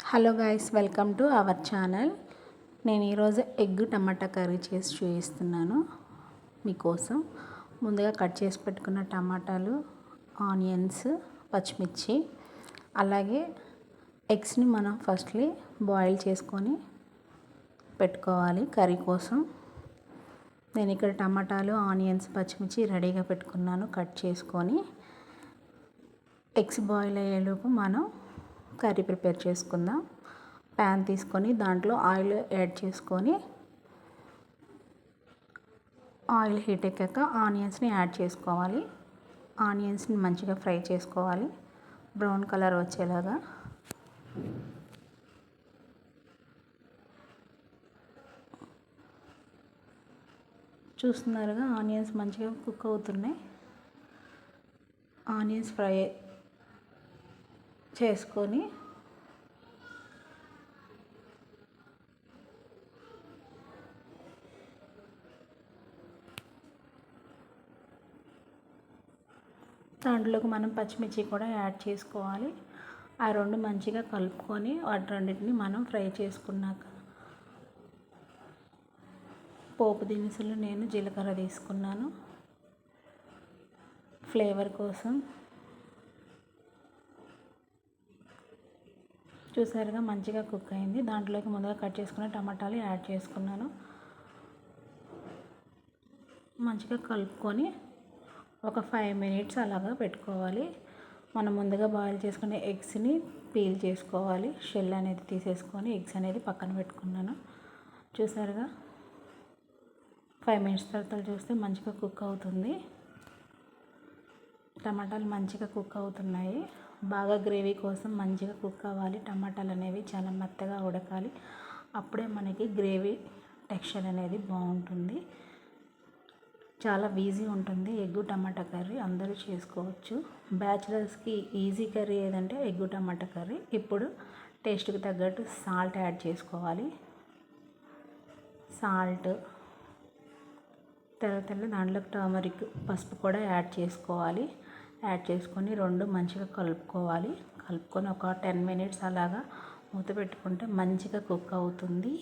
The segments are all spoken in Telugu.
Hello guys, welcome to our channel. నేను ఈరోజు ఎగ్ టమాటా కర్రీ చేసి చూపిస్తున్నాను మీకోసం. ముందుగా కట్ చేసి పెట్టుకున్న టమాటాలు, ఆనియన్స్, పచ్చిమిర్చి, అలాగే ఎగ్స్ని మనం ఫస్ట్లీ బాయిల్ చేసుకొని పెట్టుకోవాలి కర్రీ కోసం. నేను ఇక్కడ టమాటాలు, ఆనియన్స్, పచ్చిమిర్చి రెడీగా పెట్టుకున్నాను కట్ చేసుకొని. ఎగ్స్ బాయిల్ అయ్యేలోపు మనం కర్రీ ప్రిపేర్ చేసుకుందాం. ప్యాన్ తీసుకొని దాంట్లో ఆయిల్ యాడ్ చేసుకొని, ఆయిల్ హీట్ ఎక్కాక ఆనియన్స్ని యాడ్ చేసుకోవాలి. ఆనియన్స్ని మంచిగా ఫ్రై చేసుకోవాలి, బ్రౌన్ కలర్ వచ్చేలాగా. చూస్తున్నారుగా, ఆనియన్స్ మంచిగా కుక్ అవుతున్నాయి. ఆనియన్స్ ఫ్రై చేసుకొని దాంట్లోకి మనం పచ్చిమిర్చి కూడా యాడ్ చేసుకోవాలి. ఆ రెండు మంచిగా కలుపుకొని వాటి రెండింటిని మనం ఫ్రై చేసుకున్నాక పోపు దినుసులు నేను జీలకర్ర తీసుకున్నాను ఫ్లేవర్ కోసం. చూసారుగా మంచిగా కుక్ అయింది. దాంట్లోకి ముందుగా కట్ చేసుకున్న టమాటాలు యాడ్ చేసుకున్నాను. మంచిగా కలుపుకొని ఒక 5 మినిట్స్ అలాగా పెట్టుకోవాలి. మనం ముందుగా బాయిల్ చేసుకునే ఎగ్స్ని పీల్ చేసుకోవాలి. షెల్ అనేది తీసేసుకొని ఎగ్స్ అనేది పక్కన పెట్టుకున్నాను. చూసారుగా 5 మినిట్స్ తర్వాత చూస్తే మంచిగా కుక్ అవుతుంది. టమాటాలు మంచిగా కుక్ అవుతున్నాయి. బాగా గ్రేవీ కోసం మంచిగా కుక్ అవ్వాలి. టమాటాలు అనేవి చాలా మెత్తగా ఉడకాలి. అప్పుడే మనకి గ్రేవీ టెక్స్చర్ అనేది బాగుంటుంది. చాలా ఈజీ ఉంటుంది ఎగ్గు టమాటా కర్రీ, అందరూ చేసుకోవచ్చు. బ్యాచిలర్స్కి ఈజీ కర్రీ ఏదంటే ఎగ్గు టమాటా కర్రీ. ఇప్పుడు టేస్ట్కి తగ్గట్టు సాల్ట్ యాడ్ చేసుకోవాలి. సాల్ట్ తర్వాత దాంట్లోకి టర్మరిక్, పసుపు కూడా యాడ్ చేసుకోవాలి. యాడ్ చేసుకొని రెండు మంచిగా కలుపుకోవాలి. కలుపుకొని ఒక 10 మినిట్స్ అలాగా మూత పెట్టుకుంటే మంచిగా కుక్ అవుతుంది.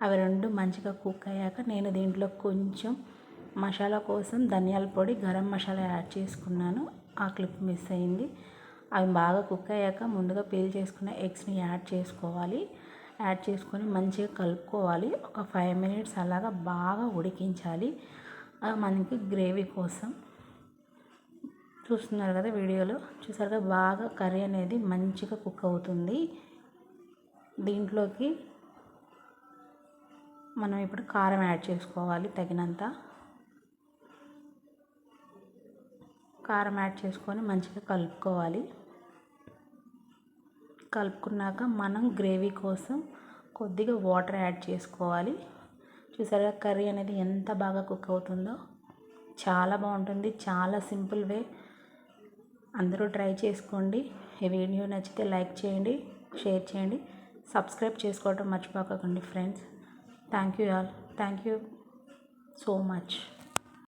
అవి రెండు మంచిగా కుక్ అయ్యాక నేను దీంట్లో కొంచెం మసాలా కోసం ధనియాల పొడి, గరం మసాలా యాడ్ చేసుకున్నాను. ఆ క్లిప్ మిస్ అయింది. అవి బాగా కుక్ అయ్యాక ముందుగా పీల్ చేసుకున్న ఎగ్స్ని యాడ్ చేసుకోవాలి. యాడ్ చేసుకొని మంచిగా కలుపుకోవాలి. ఒక 5 మినిట్స్ అలాగా బాగా ఉడికించాలి మనకి గ్రేవీ కోసం. చూస్తున్నారు కదా వీడియోలో, చూసారుగా బాగా కర్రీ అనేది మంచిగా కుక్ అవుతుంది. దీంట్లోకి మనం ఇప్పుడు కారం యాడ్ చేసుకోవాలి. తగినంత కారం యాడ్ చేసుకొని మంచిగా కలుపుకోవాలి. కలుపుకున్నాక మనం గ్రేవీ కోసం కొద్దిగా వాటర్ యాడ్ చేసుకోవాలి. చూసారుగా కర్రీ అనేది ఎంత బాగా కుక్ అవుతుందో. చాలా బాగుంటుంది. చాలా సింపుల్ వే. అందరూ ట్రై చేసుకోండి. ఈ వీడియో నచ్చితే లైక్ చేయండి, షేర్ చేయండి, సబ్స్క్రైబ్ చేసుకోవడం మర్చిపోకండి friends. Thank you all. Thank you so much.